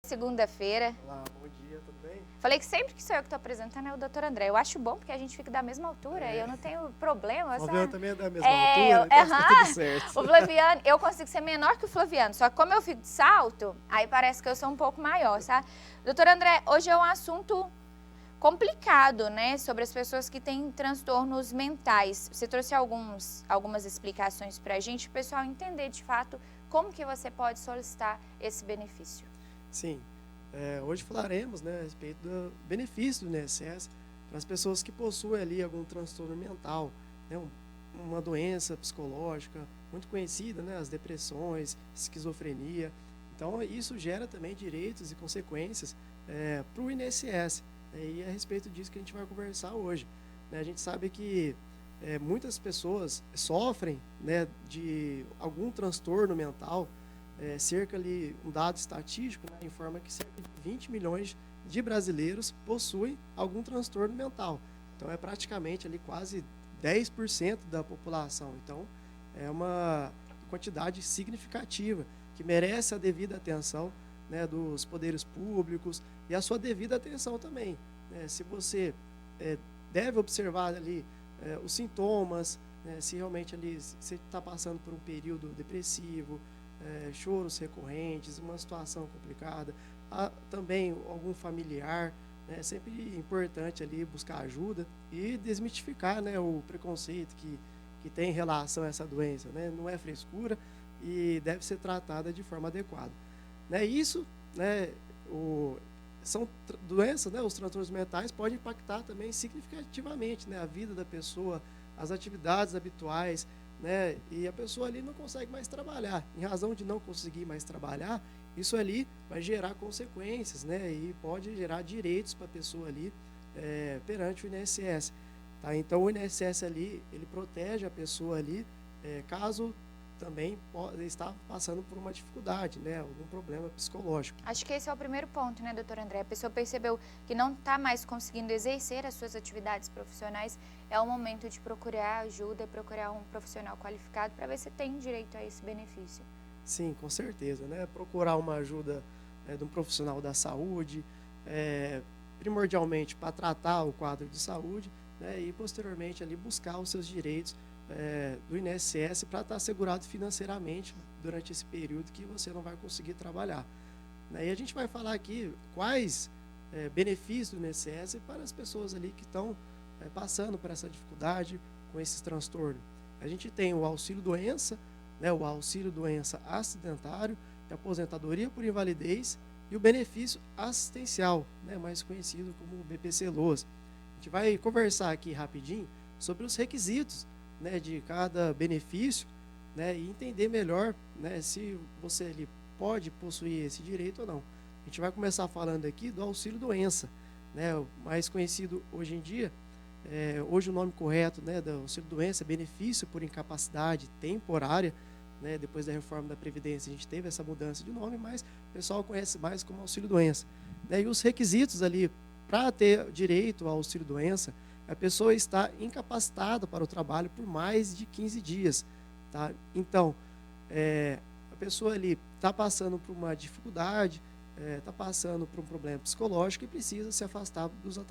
segunda-feira. Olá, bom dia, tudo bem? Falei que sempre que sou eu que estou apresentando é o doutor André. Eu acho bom porque a gente fica da mesma altura e eu não tenho problema. O Flaviano também é da mesma altura, então tá tudo certo. O Flaviano, eu consigo ser menor que o Flaviano, só que como eu fico de salto, aí parece que eu sou um pouco maior, sabe? Doutor André, hoje é um assunto complicado, né? Sobre as pessoas que têm transtornos mentais. Você trouxe algumas explicações pra gente, o pessoal entender de fato como que você pode solicitar esse benefício. Sim, hoje falaremos, né, a respeito do benefício do INSS para as pessoas que possuem ali algum transtorno mental, né, uma doença psicológica muito conhecida, né, as depressões, esquizofrenia. Então, isso gera também direitos e consequências para o INSS. E é a respeito disso que a gente vai conversar hoje. A gente sabe que muitas pessoas sofrem, né, de algum transtorno mental. Cerca ali, um dado estatístico, né, informa que cerca de 20 milhões de brasileiros possuem algum transtorno mental. Então, é praticamente ali quase 10% da população. Então, é uma quantidade significativa que merece a devida atenção, né, dos poderes públicos e a sua devida atenção também. Se você deve observar ali os sintomas, se realmente ali você está passando por um período depressivo, choros recorrentes, uma situação complicada, também algum familiar, é sempre importante ali buscar ajuda e desmitificar, né, o preconceito que tem em relação a essa doença, né? Não é frescura e deve ser tratada de forma adequada. Isso, né, são doenças, né, os transtornos mentais podem impactar também significativamente, né, a vida da pessoa, as atividades habituais, né, e a pessoa ali não consegue mais trabalhar. Em razão de não conseguir mais trabalhar, isso ali vai gerar consequências, né, e pode gerar direitos para a pessoa ali perante o INSS. Tá? Então, o INSS ali, ele protege a pessoa ali, caso também está passando por uma dificuldade, né, algum problema psicológico. Acho que esse é o primeiro ponto, né, doutor André? A pessoa percebeu que não está mais conseguindo exercer as suas atividades profissionais, é o momento de procurar ajuda, procurar um profissional qualificado para ver se tem direito a esse benefício. Sim, com certeza, né? Procurar uma ajuda de um profissional da saúde, primordialmente para tratar o quadro de saúde, né, e posteriormente ali buscar os seus direitos do INSS para estar assegurado financeiramente durante esse período que você não vai conseguir trabalhar. E a gente vai falar aqui quais benefícios do INSS para as pessoas ali que estão passando por essa dificuldade com esses transtornos. A gente tem o auxílio-doença, né, o auxílio-doença acidentário, a aposentadoria por invalidez e o benefício assistencial, né, mais conhecido como BPC-Loas. A gente vai conversar aqui rapidinho sobre os requisitos, né, de cada benefício, né, e entender melhor, né, se você ali pode possuir esse direito ou não. A gente vai começar falando aqui do auxílio-doença, né, o mais conhecido hoje em dia, hoje o nome correto, né, do auxílio-doença é benefício por incapacidade temporária, né, depois da reforma da Previdência a gente teve essa mudança de nome, mas o pessoal conhece mais como auxílio-doença. E os requisitos ali para ter direito ao auxílio-doença, a pessoa está incapacitada para o trabalho por mais de 15 dias. Tá? Então, a pessoa ali está passando por uma dificuldade, está passando por um problema psicológico e precisa se afastar do seu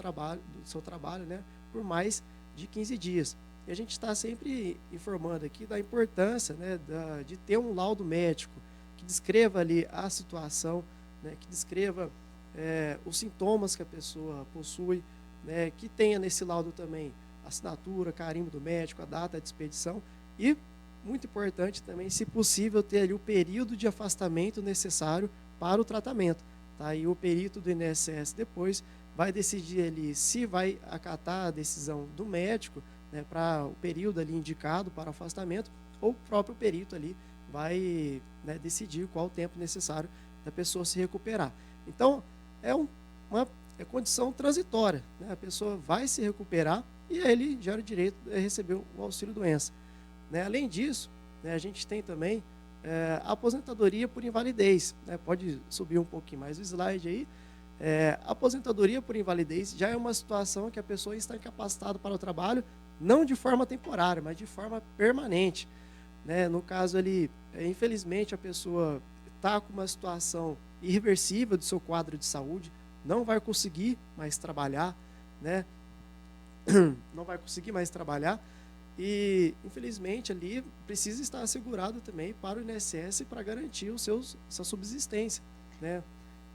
trabalho, né, por mais de 15 dias. E a gente está sempre informando aqui da importância, né, de ter um laudo médico que descreva ali a situação, né, que descreva os sintomas que a pessoa possui, né, que tenha nesse laudo também assinatura, carimbo do médico, a data de expedição e, muito importante também, se possível, ter ali o período de afastamento necessário para o tratamento. Tá? E o perito do INSS depois vai decidir ali se vai acatar a decisão do médico, né, para o período ali indicado para o afastamento, ou o próprio perito ali vai, né, decidir qual o tempo necessário da pessoa se recuperar. Então, é uma condição transitória, né? A pessoa vai se recuperar e ele gera o direito de receber o auxílio-doença. Né? Além disso, né, a gente tem também a aposentadoria por invalidez. Né? Pode subir um pouquinho mais o slide aí. A aposentadoria por invalidez já é uma situação que a pessoa está incapacitada para o trabalho, não de forma temporária, mas de forma permanente. Né? No caso ali, infelizmente, a pessoa está com uma situação irreversível do seu quadro de saúde, não vai conseguir mais trabalhar, né? Não vai conseguir mais trabalhar e, infelizmente, ali precisa estar assegurado também para o INSS para garantir sua subsistência, né?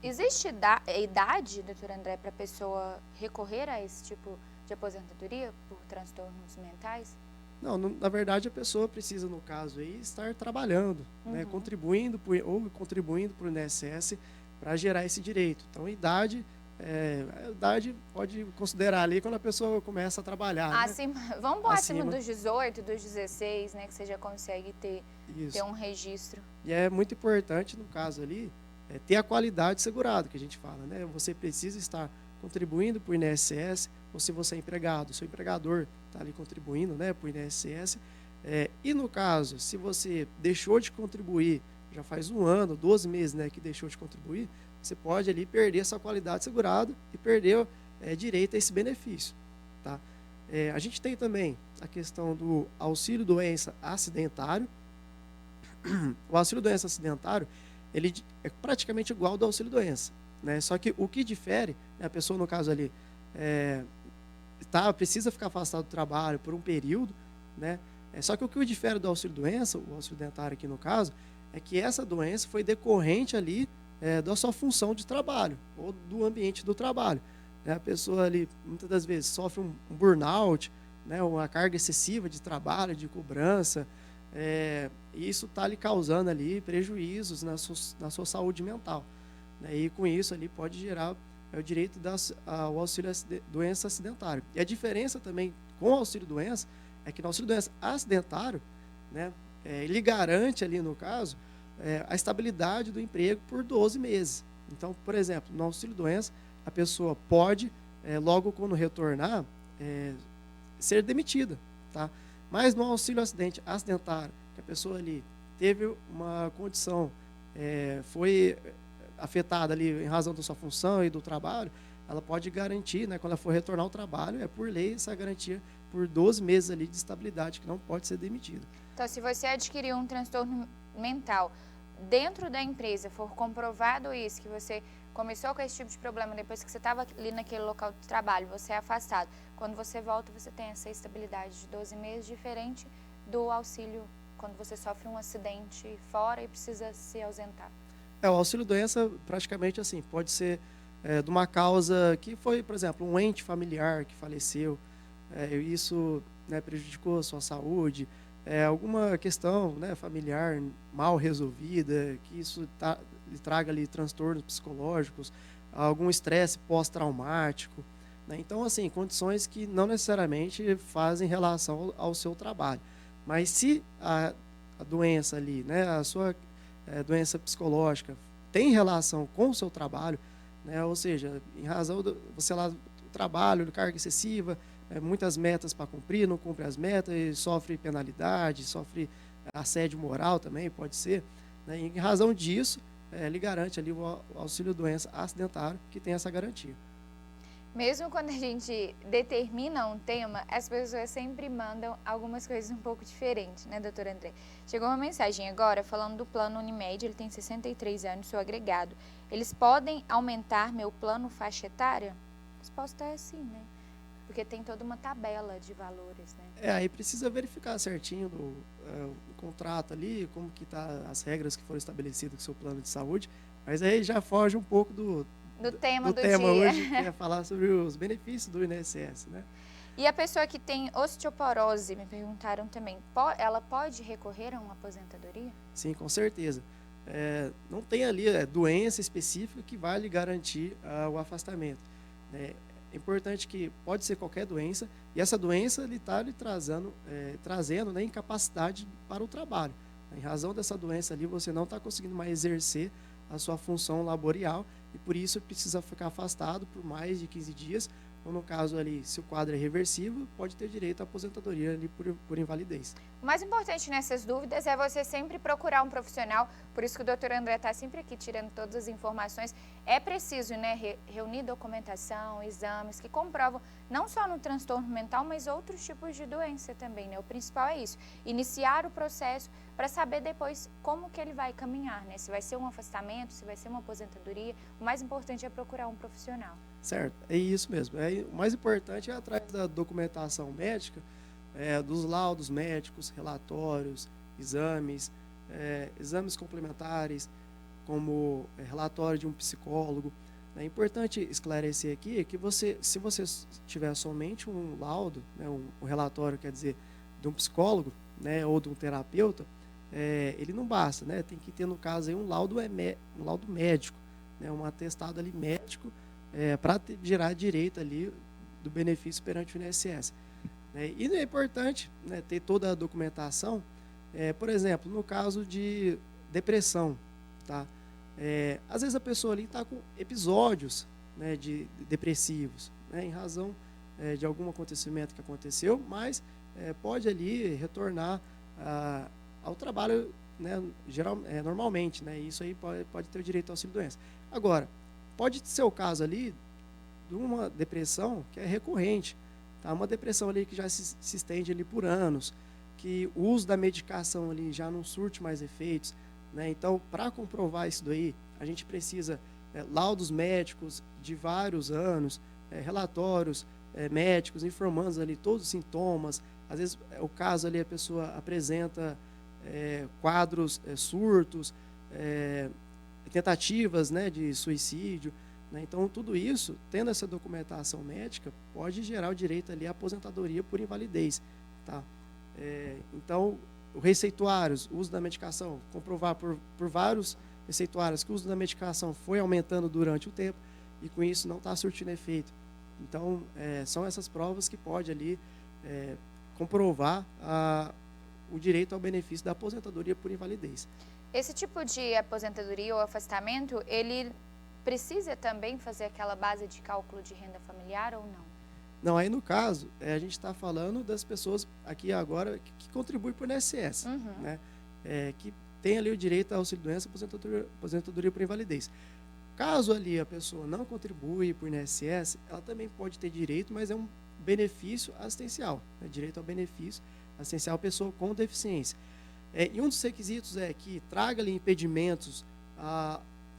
Existe idade, doutor André, para a pessoa recorrer a esse tipo de aposentadoria por transtornos mentais? Não, na verdade a pessoa precisa, no caso aí, estar trabalhando, né, contribuindo para o INSS para gerar esse direito. Então, a idade pode considerar ali quando a pessoa começa a trabalhar, né? Acima, vamos pôr acima dos 18, dos 16, né, que você já consegue ter um registro. E é muito importante, no caso ali, ter a qualidade segurada, que a gente fala, né? Você precisa estar contribuindo para o INSS, ou se você é empregado, seu empregador está ali contribuindo, né, para o INSS. E no caso, se você deixou de contribuir, já faz 1 ano, 12 meses, né, que deixou de contribuir, você pode ali perder essa qualidade segurada e perder direito a esse benefício, tá? A gente tem também a questão do auxílio-doença acidentário. O auxílio-doença acidentário, ele é praticamente igual ao do auxílio-doença, né? Só que o que difere, né, a pessoa, no caso ali, precisa ficar afastado do trabalho por um período, né? Só que o que difere do auxílio-doença, o auxílio-dentário aqui no caso, é que essa doença foi decorrente ali da sua função de trabalho ou do ambiente do trabalho, né? A pessoa ali, muitas das vezes, sofre um burnout, né, uma carga excessiva de trabalho, de cobrança, e isso está lhe causando ali prejuízos na sua saúde mental, né? E com isso ali pode gerar o direito ao auxílio-doença acidentário. E a diferença também com o auxílio-doença é que no auxílio-doença acidentário, né, ele garante ali, no caso, a estabilidade do emprego por 12 meses. Então, por exemplo, no auxílio-doença, a pessoa pode, logo quando retornar, ser demitida, tá? Mas no auxílio-acidente acidentário, que a pessoa ali teve uma condição, foi afetada ali em razão da sua função e do trabalho, ela pode garantir, né, quando ela for retornar ao trabalho, por lei, essa garantia por 12 meses ali de estabilidade, que não pode ser demitida. Então, se você adquiriu um transtorno mental dentro da empresa, for comprovado isso, que você começou com esse tipo de problema depois que você estava ali naquele local de trabalho, você é afastado, quando você volta, você tem essa estabilidade de 12 meses, diferente do auxílio quando você sofre um acidente fora e precisa se ausentar. O auxílio-doença, praticamente assim, pode ser de uma causa que foi, por exemplo, um ente familiar que faleceu, isso, né, prejudicou a sua saúde, alguma questão, né, familiar mal resolvida, que isso lhe traga ali transtornos psicológicos, algum estresse pós-traumático, né? Então, assim, condições que não necessariamente fazem relação ao seu trabalho. Mas se a doença ali, né, a sua doença psicológica tem relação com o seu trabalho, né, ou seja, em razão do trabalho, de carga excessiva, muitas metas para cumprir, não cumpre as metas, e sofre penalidade, sofre assédio moral também, pode ser, né? Em razão disso, ele garante ali o auxílio-doença acidentário, que tem essa garantia. Mesmo quando a gente determina um tema, as pessoas sempre mandam algumas coisas um pouco diferentes, né, doutor André? Chegou uma mensagem agora falando do plano Unimed, ele tem 63 anos, sou agregado. Eles podem aumentar meu plano faixa etária? A resposta é sim, né? Porque tem toda uma tabela de valores, né? Aí precisa verificar certinho o contrato ali, como que tá as regras que foram estabelecidas com o seu plano de saúde, mas aí já foge um pouco do tema dia. Hoje, que é falar sobre os benefícios do INSS, né? E a pessoa que tem osteoporose, me perguntaram também, ela pode recorrer a uma aposentadoria? Sim, com certeza. Não tem ali doença específica que vai lhe garantir o afastamento, né? É importante que pode ser qualquer doença, e essa doença está lhe trazendo, né, incapacidade para o trabalho. Em razão dessa doença ali, você não está conseguindo mais exercer a sua função laboral, e por isso precisa ficar afastado por mais de 15 dias, ou no caso ali, se o quadro é reversível, pode ter direito à aposentadoria ali por invalidez. O mais importante nessas dúvidas é você sempre procurar um profissional, por isso que o doutor André está sempre aqui tirando todas as informações. É preciso, né, reunir documentação, exames que comprovam não só no transtorno mental, mas outros tipos de doença também, né? O principal é isso, iniciar o processo para saber depois como que ele vai caminhar, né? Se vai ser um afastamento, se vai ser uma aposentadoria, o mais importante é procurar um profissional. Certo, é isso mesmo. O mais importante é atrás da documentação médica, dos laudos médicos, relatórios, exames, exames complementares, como relatório de um psicólogo. É importante esclarecer aqui que se você tiver somente um laudo, né, um relatório, quer dizer, de um psicólogo, né, ou de um terapeuta, ele não basta, né? Tem que ter, no caso, aí, um laudo médico, né, um atestado ali médico, para gerar direito ali do benefício perante o INSS. E é importante, né, ter toda a documentação, por exemplo, no caso de depressão, tá? Às vezes a pessoa ali está com episódios, né, de depressivos, né, em razão de algum acontecimento que aconteceu, mas pode ali retornar ao trabalho, né, normalmente, né? Isso aí pode ter o direito ao auxílio-doença. Agora, pode ser o caso ali de uma depressão que é recorrente, tá? Uma depressão ali que já se estende ali por anos, que o uso da medicação ali já não surte mais efeitos, né? Então, para comprovar isso daí, a gente precisa laudos médicos de vários anos, relatórios médicos informando ali todos os sintomas. Às vezes, o caso ali, a pessoa apresenta quadros, surtos, tentativas, né, de suicídio, né? Então, tudo isso, tendo essa documentação médica, pode gerar o direito ali à aposentadoria por invalidez, tá? Então, receituários, uso da medicação, comprovar por vários receituários que o uso da medicação foi aumentando durante o tempo e com isso não está surtindo efeito. Então, são essas provas que pode ali comprovar o direito ao benefício da aposentadoria por invalidez. Esse tipo de aposentadoria ou afastamento, ele precisa também fazer aquela base de cálculo de renda familiar ou não? Não, aí no caso, a gente está falando das pessoas aqui agora que contribuem para o INSS, né? Que tem ali o direito ao auxílio-doença, aposentadoria por invalidez. Caso ali a pessoa não contribui para o INSS, ela também pode ter direito, mas é um benefício assistencial, né? Direito ao benefício assistencial à pessoa com deficiência. E um dos requisitos é que traga ali impedimentos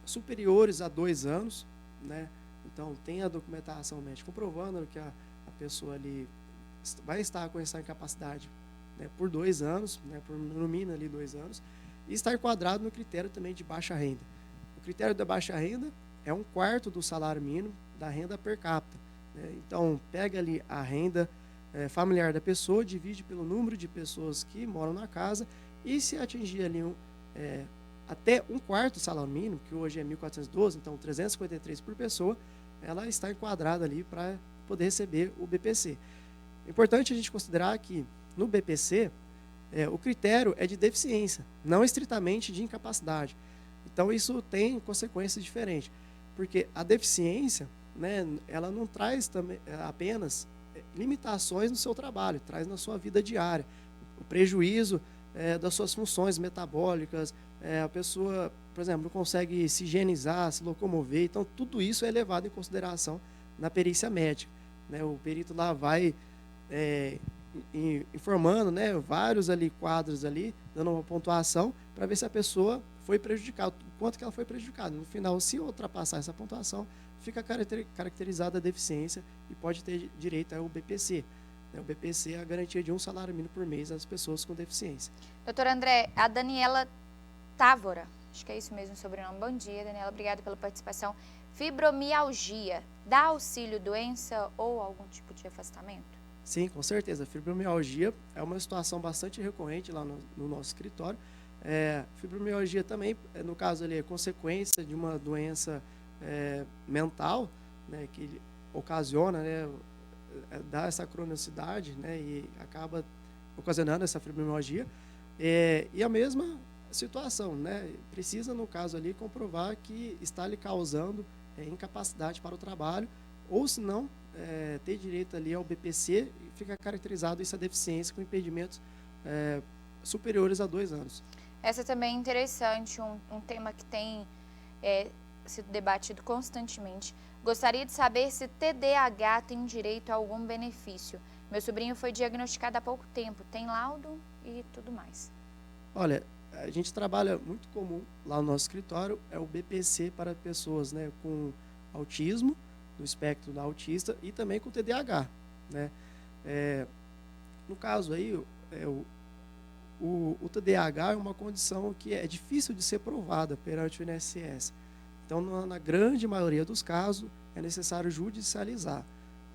superiores a 2 anos, né? Então, tem a documentação médica comprovando que a pessoa ali vai estar com essa incapacidade, né, por 2 anos, né, por no mínimo ali 2 anos, e está enquadrado no critério também de baixa renda. O critério da baixa renda é 1/4 do salário mínimo da renda per capita, né? Então, pega ali a renda familiar da pessoa, divide pelo número de pessoas que moram na casa, e se atingir ali até 1/4 do salário mínimo, que hoje é 1.412, então 353 por pessoa, ela está enquadrada ali para poder receber o BPC. É importante a gente considerar que no BPC, o critério é de deficiência, não estritamente de incapacidade. Então, isso tem consequências diferentes, porque a deficiência, né, ela não traz também, apenas limitações no seu trabalho, traz na sua vida diária, o prejuízo das suas funções metabólicas, a pessoa, por exemplo, não consegue se higienizar, se locomover, então tudo isso é levado em consideração na perícia médica, né? O perito lá vai informando, né, vários ali quadros ali, dando uma pontuação para ver se a pessoa foi prejudicada, quanto que ela foi prejudicada. No final, se ultrapassar essa pontuação, fica caracterizada a deficiência e pode ter direito ao BPC. O BPC é a garantia de 1 salário mínimo por mês às pessoas com deficiência. Doutor André, a Daniela Távora, acho que é isso mesmo o sobrenome. Bom dia, Daniela, obrigada pela participação. Fibromialgia, dá auxílio doença ou algum tipo de afastamento? Sim, com certeza. Fibromialgia é uma situação bastante recorrente lá no nosso escritório. Fibromialgia também, no caso ali, é consequência de uma doença mental, né, que ocasiona, né, dá essa cronicidade, né, e acaba ocasionando essa fibromialgia. E a mesma situação, né, precisa, no caso ali, comprovar que está lhe causando incapacidade para o trabalho, ou se não, ter direito ali ao BPC e fica caracterizado essa deficiência com impedimentos superiores a 2 anos. Essa também é interessante, um tema que tem sido debatido constantemente. Gostaria de saber se TDAH tem direito a algum benefício. Meu sobrinho foi diagnosticado há pouco tempo, tem laudo e tudo mais. Olha, a gente trabalha muito comum lá no nosso escritório, é o BPC para pessoas, né, com autismo, no espectro da autista, e também com TDAH, né? No caso aí, o TDAH é uma condição que é difícil de ser provada perante o INSS. Então, na grande maioria dos casos, é necessário judicializar,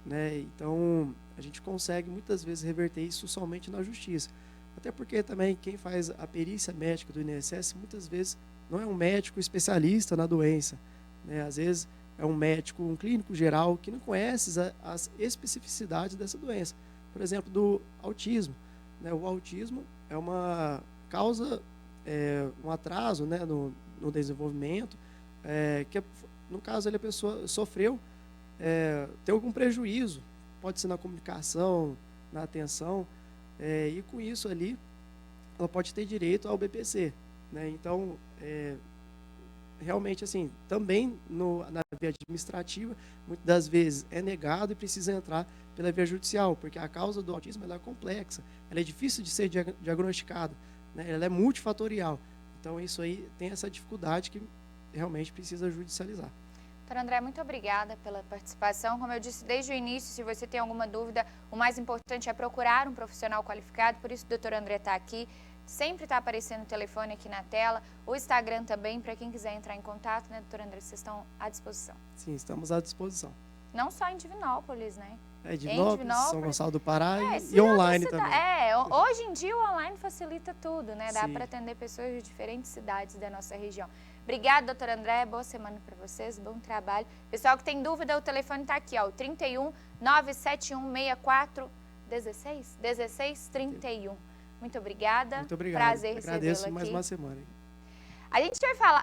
né? Então, a gente consegue muitas vezes reverter isso somente na justiça. Até porque também quem faz a perícia médica do INSS muitas vezes não é um médico especialista na doença, né? Às vezes é um médico, um clínico geral que não conhece as especificidades dessa doença. Por exemplo, do autismo, né? O autismo é uma causa, um atraso, né, no desenvolvimento, que no caso a pessoa sofreu, tem algum prejuízo, pode ser na comunicação, na atenção, e com isso ali ela pode ter direito ao BPC, né? Então, realmente assim, também na via administrativa, muitas das vezes é negado e precisa entrar pela via judicial, porque a causa do autismo ela é complexa, ela é difícil de ser diagnosticada, né? Ela é multifatorial. Então, isso aí tem essa dificuldade que realmente precisa judicializar. Doutor André, muito obrigada pela participação. Como eu disse desde o início, se você tem alguma dúvida, o mais importante é procurar um profissional qualificado, por isso o doutor André está aqui. Sempre está aparecendo o telefone aqui na tela, o Instagram também, para quem quiser entrar em contato, né, doutor André, vocês estão à disposição. Sim, estamos à disposição. Não só em Divinópolis, né? Divinópolis, São Gonçalo do Pará e online também. Hoje em dia o online facilita tudo, né? Dá Sim. para atender pessoas de diferentes cidades da nossa região. Obrigada, doutor André, boa semana para vocês, bom trabalho. Pessoal que tem dúvida, o telefone está aqui, ó, o 31 971 64 16 31. Muito obrigada. Muito obrigado. Prazer recebê-lo aqui. Agradeço mais uma semana. A gente vai falar...